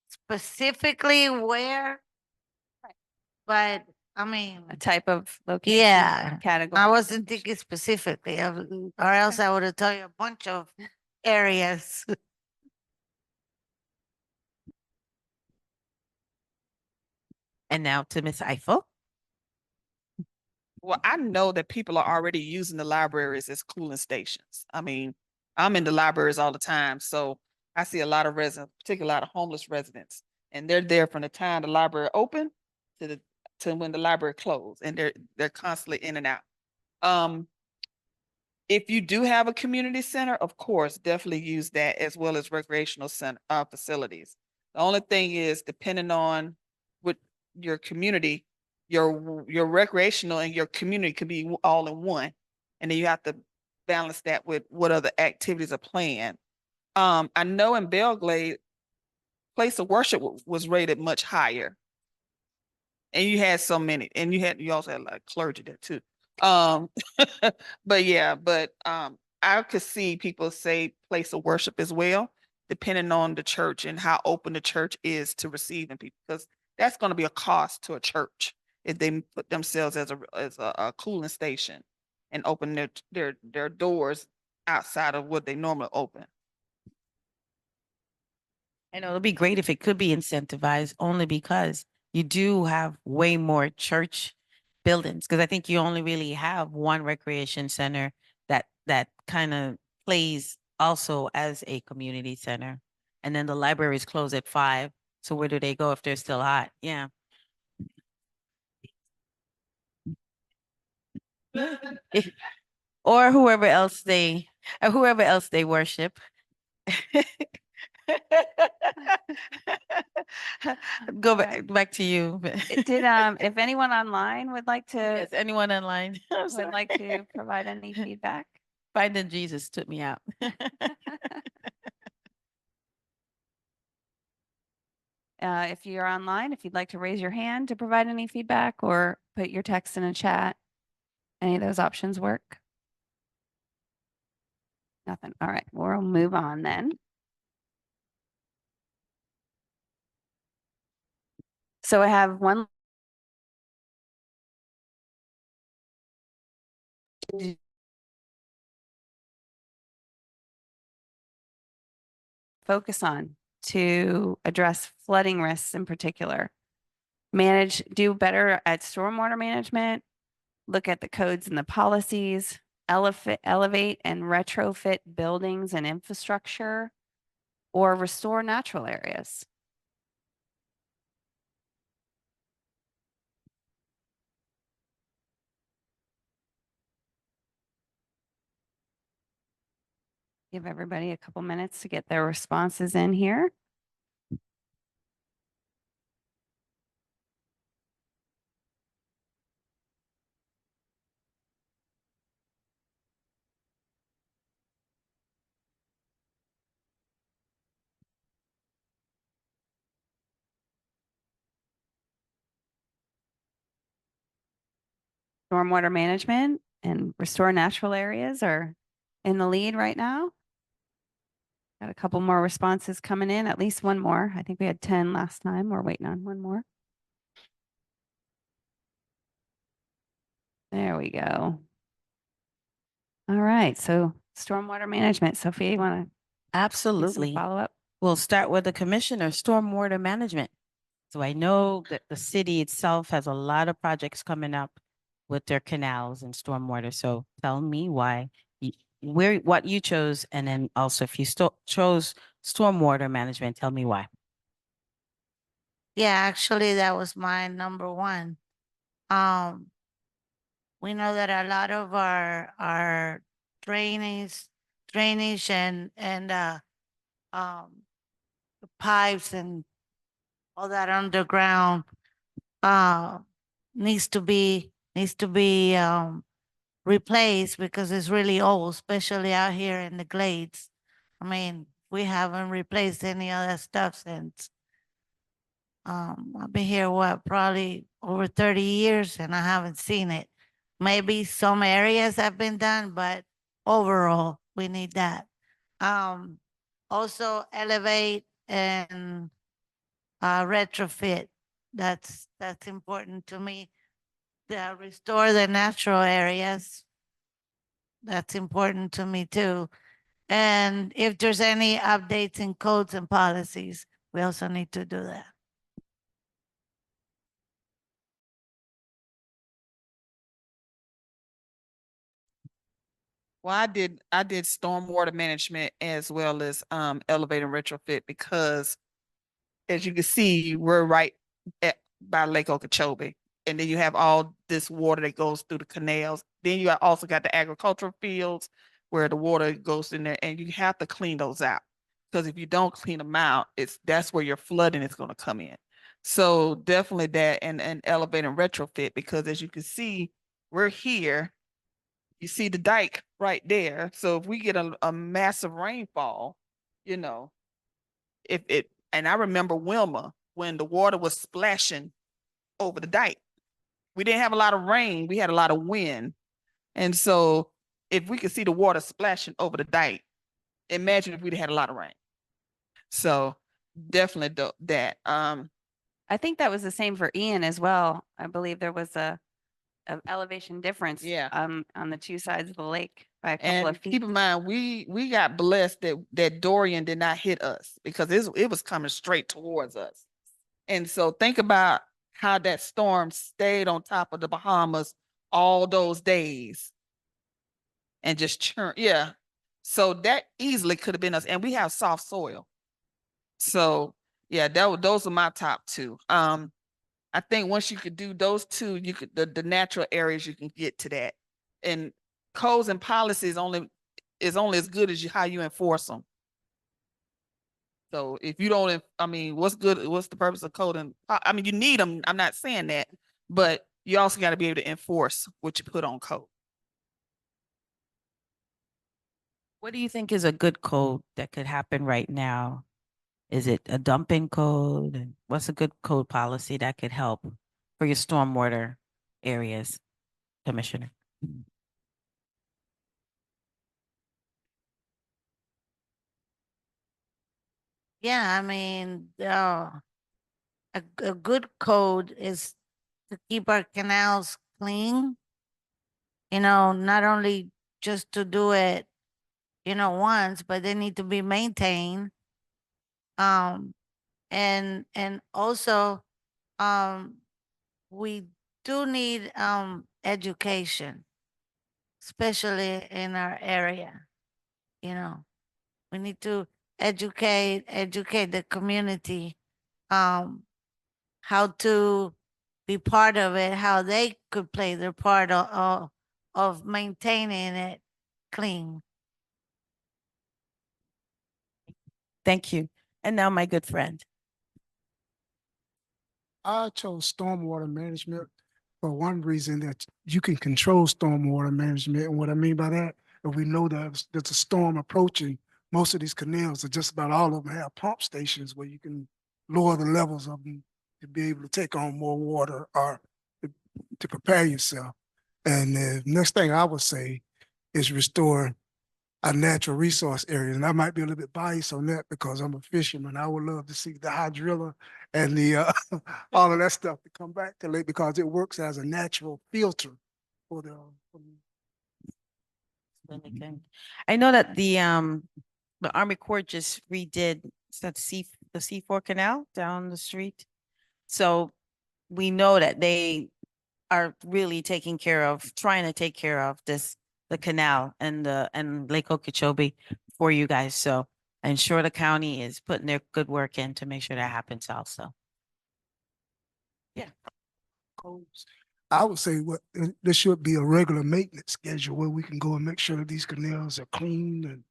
specifically where, but I mean, A type of location? yeah, Category? I wasn't thinking specifically, or else I would have told you a bunch of areas. And now to Miss Eiffel. Well, I know that people are already using the libraries as cooling stations. I mean, I'm in the libraries all the time, so I see a lot of residents, particularly a lot of homeless residents, and they're there from the time the library open to when the library closed, and they're constantly in and out. If you do have a community center, of course, definitely use that as well as recreational center facilities. The only thing is, depending on what your community, your recreational and your community could be all in one, and then you have to balance that with what other activities are planned. I know in Belglade, place of worship was rated much higher, and you had so many, and you also had like clergy there too. Um, but yeah, I could see people say place of worship as well, depending on the church and how open the church is to receiving people, because that's going to be a cost to a church if they put themselves as a cooling station and open their doors outside of what they normally open. I know it'll be great if it could be incentivized only because you do have way more church buildings. Because I think you only really have one recreation center that kind of plays also as a community center. And then the libraries close at 5. So where do they go if they're still hot? Yeah. Or whoever else they worship. Go back to you. Did, if anyone online would like to, Yes, anyone online? I'm would sorry. like to provide any feedback? Finding Jesus took me out. If you're online, if you'd like to raise your hand to provide any feedback or put your text in a chat, any of those options work? Nothing. All right, we'll move on then. So I have one. Focus on to address flooding risks in particular. Do better at stormwater management, look at the codes and the policies, elevate and retrofit buildings and infrastructure, or restore natural areas. Give everybody a couple minutes to get their responses in here. Stormwater management and restore natural areas are in the lead right now. Got a couple more responses coming in, at least one more. I think we had 10 last time. We're waiting on one more. There we go. All right, so stormwater management. Sophia, you want to Absolutely. follow up? We'll start with the commissioner, stormwater management. So I know that the city itself has a lot of projects coming up with their canals and stormwater. So tell me why what you chose, and then also if you chose stormwater management, tell me why. Yeah, actually, that was my number one. We know that a lot of our drainage and the pipes and all that underground uh needs to be replaced because it's really old, especially out here in the glades. I mean, we haven't replaced any of that stuff since I've been here, what, probably over 30 years, and I haven't seen it. Maybe some areas have been done, but overall, we need that. Um, also elevate and retrofit. That's important to me. Restore the natural areas. That's important to me too. And if there's any updates in codes and policies, we also need to do that. Well, I did stormwater management as well as elevate and retrofit because as you can see, we're right by Lake Okeechobee. And then you have all this water that goes through the canals. Then you also got the agricultural fields where the water goes in there, and you have to clean those out. Because if you don't clean them out, that's where your flooding is going to come in. So definitely that and elevate and retrofit, because as you can see, we're here. You see the dike right there. So if we get a massive rainfall, you know, if it, and I remember Wilma when the water was splashing over the dike. We didn't have a lot of rain, we had a lot of wind. And so if we could see the water splashing over the dike, imagine if we'd had a lot of rain. So definitely that. I think that was the same for Ian as well. I believe there was a elevation difference. Yeah. On the two sides of the lake by a couple of And feet. keep in mind, we got blessed that Dorian did not hit us because it was coming straight towards us. And so think about how that storm stayed on top of the Bahamas all those days and just churn. Yeah. So that easily could have been us. And we have soft soil. So yeah, those are my top two. I think once you could do those two, you could the natural areas you can get to that. And codes and policies is only as good as how you enforce them. So if you don't, I mean, what's the purpose of code? And I mean, you need them. I'm not saying that, but you also got to be able to enforce what you put on code. What do you think is a good code that could happen right now? Is it a dumping code? And what's a good code policy that could help for your stormwater areas, Commissioner? Yeah, I mean, a good code is to keep our canals clean. Not only just to do it, once, but they need to be maintained. And also, we do need education, especially in our area. We need to educate the community how to be part of it, how they could play their part of maintaining it clean. Thank you. And now my good friend. I chose stormwater management for one reason, that you can control stormwater management. And what I mean by that, if we know that there's a storm approaching, most of these canals, or just about all of them, have pump stations where you can lower the levels of them to be able to take on more water or to prepare yourself. And the next thing I would say is restore our natural resource areas. And I might be a little bit biased on that because I'm a fisherman. I would love to see the hydrilla and the all of that stuff to come back to lake because it works as a natural filter for the I know that the Army Corps just redid the C4 canal down the street. So we know that they are really trying to take care of this the canal and Lake Okeechobee for you guys. So I'm sure the county is putting their good work in to make sure that happens also. Codes. I would say there should be a regular maintenance schedule where we can go and make sure that these canals are clean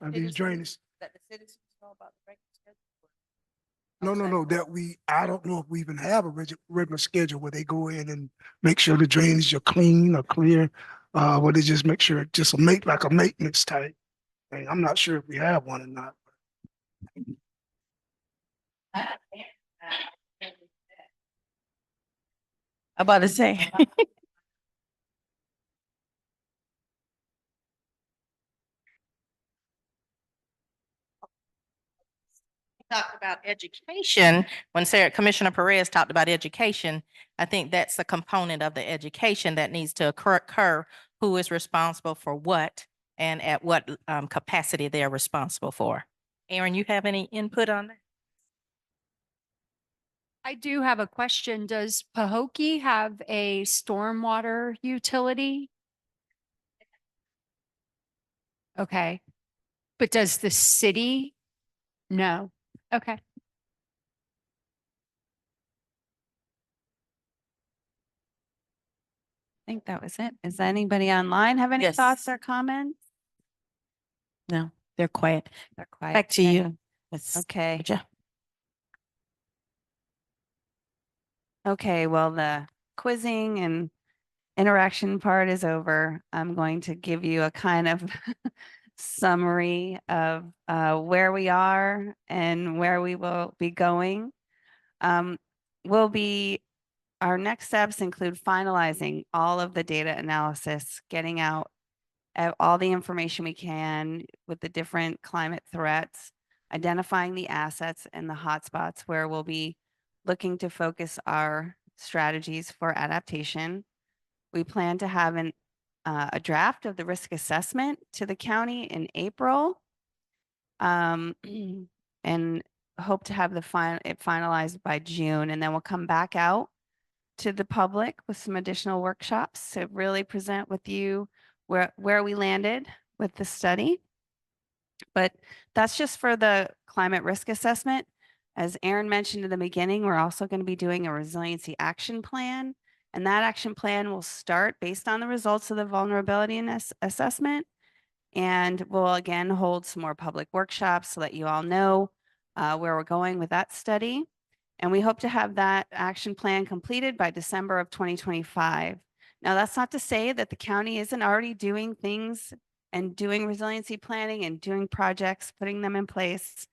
and these drainage. That the citizens know about the regular schedule? No, I don't know if we even have a regular schedule where they go in and make sure the drainage are clean or clear. Where they just make sure just like a maintenance type. thing. I'm not sure if we have one or not. About to say. Talked about education, when Commissioner Perez talked about education, I think that's a component of the education that needs to occur, who is responsible for what and at what capacity they are responsible for. Aaron, you have any input on that? I do have a question. Does Pahokee have a stormwater utility? Okay. But does the city? No. Okay. I think that was it. Is anybody online have any Yes. thoughts or comments? No, they're quiet. They're quiet. Back to Okay. you. Ms. Okay. Georgia. Okay, well, the quizzing and interaction part is over. I'm going to give you a kind of summary of where we are and where we will be going. Our next steps include finalizing all of the data analysis, getting out all the information we can with the different climate threats, identifying the assets and the hotspots where we'll be looking to focus our strategies for adaptation. We plan to have a draft of the risk assessment to the county in April. And hope to have it finalized by June, and then we'll come back out to the public with some additional workshops to really present with you where we landed with the study. But that's just for the climate risk assessment. As Aaron mentioned in the beginning, we're also going to be doing a resiliency action plan. And that action plan will start based on the results of the vulnerability assessment. And we'll again hold some more public workshops so that you all know where we're going with that study. And we hope to have that action plan completed by December of 2025. Now, that's not to say that the county isn't already doing things and doing resiliency planning and doing projects, putting them in place.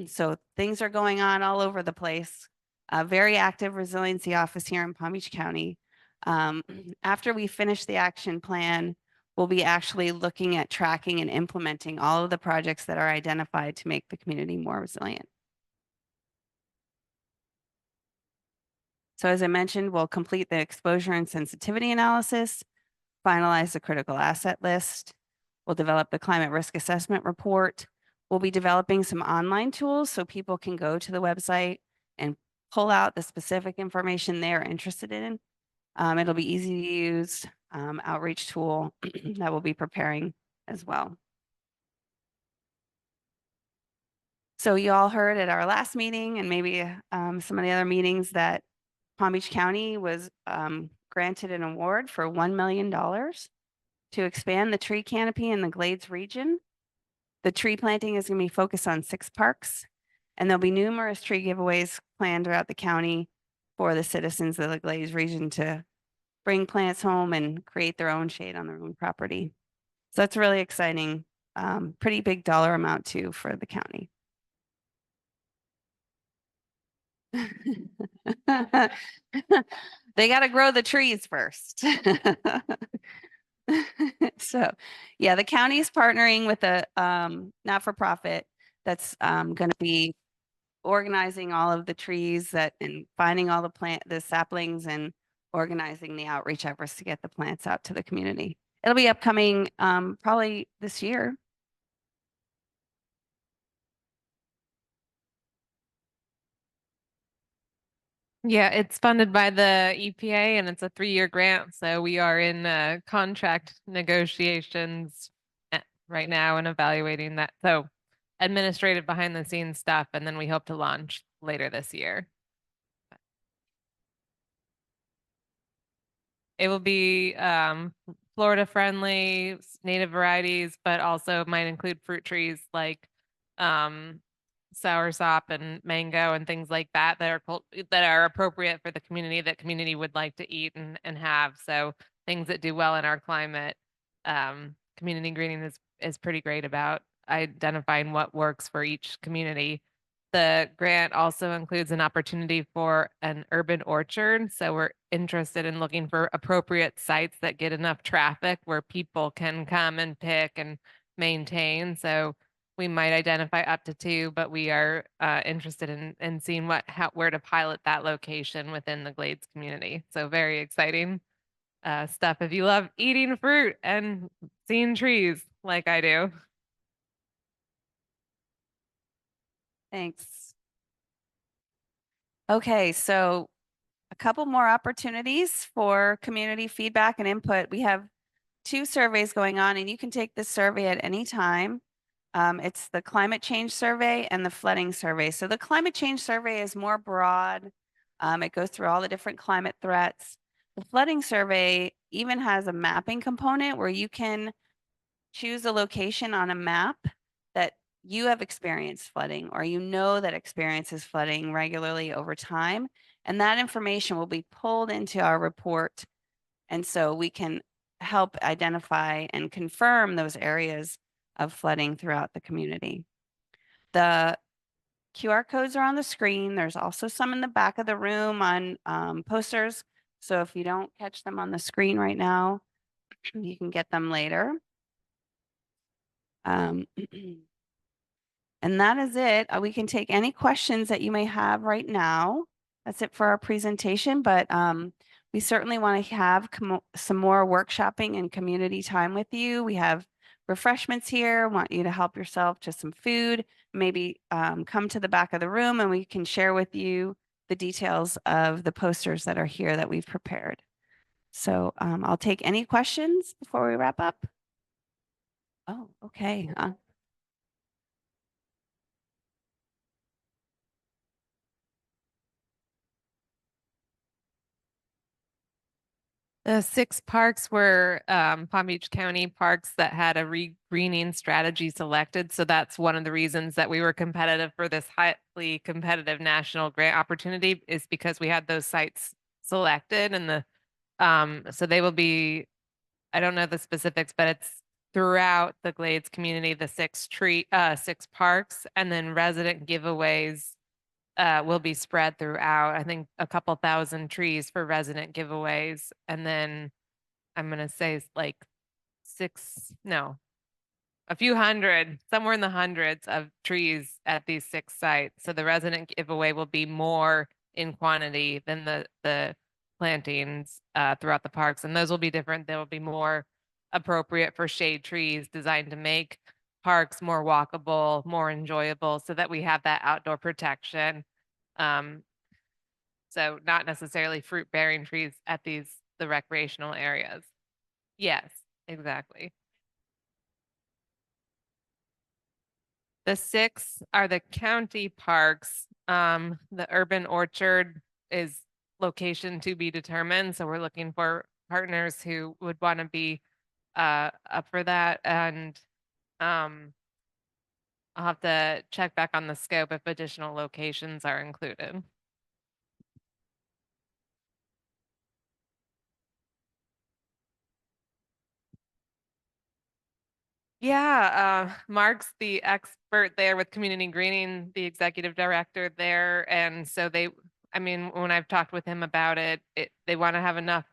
So things are going on all over the place. A very active resiliency office here in Palm Beach County. After we finish the action plan, we'll be actually looking at tracking and implementing all of the projects that are identified to make the community more resilient. So as I mentioned, we'll complete the exposure and sensitivity analysis, finalize the critical asset list. We'll develop the climate risk assessment report. We'll be developing some online tools so people can go to the website and pull out the specific information they're interested in. It'll be easy to use outreach tool that we'll be preparing as well. So you all heard at our last meeting and maybe some of the other meetings that Palm Beach County was granted an award for $1 million to expand the tree canopy in the Glades region. The tree planting is going to be focused on 6 parks, and there'll be numerous tree giveaways planned throughout the county for the citizens of the Glades region to bring plants home and create their own shade on their own property. So that's really exciting. Pretty big dollar amount too for the county. They got to grow the trees first. So, yeah, the county is partnering with a not-for-profit that's going to be organizing all of the trees and finding all the saplings and organizing the outreach efforts to get the plants out to the community. It'll be upcoming probably this year. Yeah, it's funded by the EPA and it's a 3-year grant. So we are in contract negotiations right now and evaluating that. So administrative behind the scenes stuff, and then we hope to launch later this year. It will be Florida friendly, native varieties, but also might include fruit trees like soursop and mango and things like that that are appropriate for the community that community would like to eat and have. So things that do well in our climate. Community greening is pretty great about identifying what works for each community. The grant also includes an opportunity for an urban orchard. So we're interested in looking for appropriate sites that get enough traffic where people can come and pick and maintain. So we might identify up to 2, but we are interested in seeing where to pilot that location within the Glades community. So very exciting stuff if you love eating fruit and seeing trees like I do. Thanks. Okay, so a couple more opportunities for community feedback and input. We have 2 surveys going on, and you can take this survey at any time. It's the climate change survey and the flooding survey. So the climate change survey is more broad. It goes through all the different climate threats. The flooding survey even has a mapping component where you can choose a location on a map that you have experienced flooding or you know that experiences flooding regularly over time. And that information will be pulled into our report. And so we can help identify and confirm those areas of flooding throughout the community. The QR codes are on the screen. There's also some in the back of the room on posters. So if you don't catch them on the screen right now, you can get them later. And that is it. We can take any questions that you may have right now. That's it for our presentation, but we certainly want to have some more workshopping and community time with you. We have refreshments here. Want you to help yourself to some food. Maybe come to the back of the room and we can share with you the details of the posters that are here that we've prepared. So I'll take any questions before we wrap up. Oh, okay. The 6 parks were Palm Beach County parks that had a re-greening strategy selected. So that's one of the reasons that we were competitive for this highly competitive national grant opportunity is because we had those sites selected and so they will be, I don't know the specifics, but it's throughout the Glades community, the 6 parks, and then resident giveaways will be spread throughout. I think a couple thousand trees for resident giveaways. And then I'm going to say like a few hundred, somewhere in the hundreds of trees at these 6 sites. So the resident giveaway will be more in quantity than the plantings throughout the parks. And those will be different. They will be more appropriate for shade trees designed to make parks more walkable, more enjoyable so that we have that outdoor protection. So not necessarily fruit bearing trees at the recreational areas. Yes, exactly. The 6 are the county parks. The urban orchard is location to be determined. So we're looking for partners who would want to be up for that. And I'll have to check back on the scope if additional locations are included. Yeah, Mark's the expert there with community greening, the executive director there. And so when I've talked with him about it, they want to have enough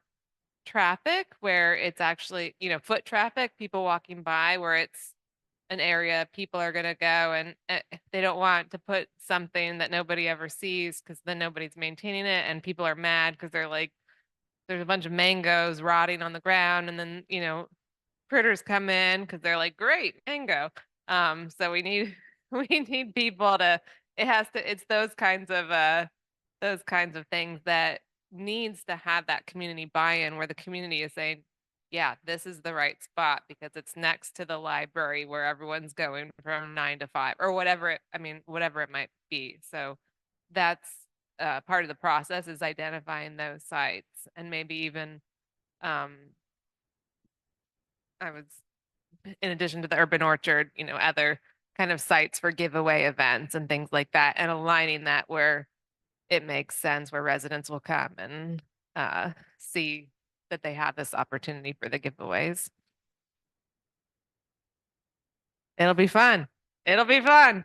traffic where it's actually, foot traffic, people walking by where it's an area people are going to go and they don't want to put something that nobody ever sees because then nobody's maintaining it and people are mad because they're like, there's a bunch of mangoes rotting on the ground and then, critters come in because they're like, great mango. So we need we need people to it's those kinds of those kinds of things that needs to have that community buy-in where the community is saying, yeah, this is the right spot because it's next to the library where everyone's going from 9 to 5 or whatever whatever it might be. So that's part of the process is identifying those sites and maybe even I was in addition to the urban orchard, other kind of sites for giveaway events and things like that, and aligning that where it makes sense, where residents will come and see that they have this opportunity for the giveaways. It'll be fun. It'll be fun.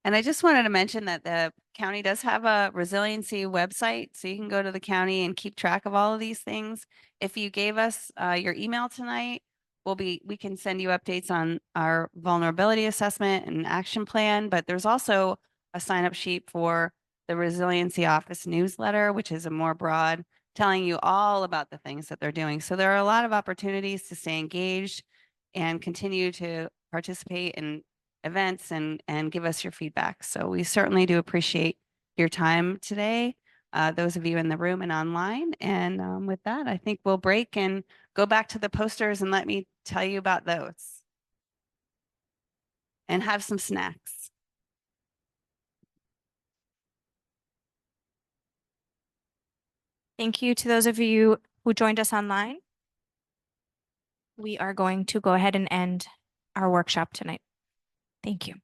And I just wanted to mention that the county does have a resiliency website, so you can go to the county and keep track of all of these things. If you gave us your email tonight, we can send you updates on our vulnerability assessment and action plan, but there's also a sign up sheet for the Resiliency Office newsletter, which is a more broad, telling you all about the things that they're doing. So there are a lot of opportunities to stay engaged and continue to participate in events and give us your feedback. So we certainly do appreciate your time today, those of you in the room and online. And with that, I think we'll break and go back to the posters and let me tell you about those. And have some snacks. Thank you to those of you who joined us online. We are going to go ahead and end our workshop tonight. Thank you.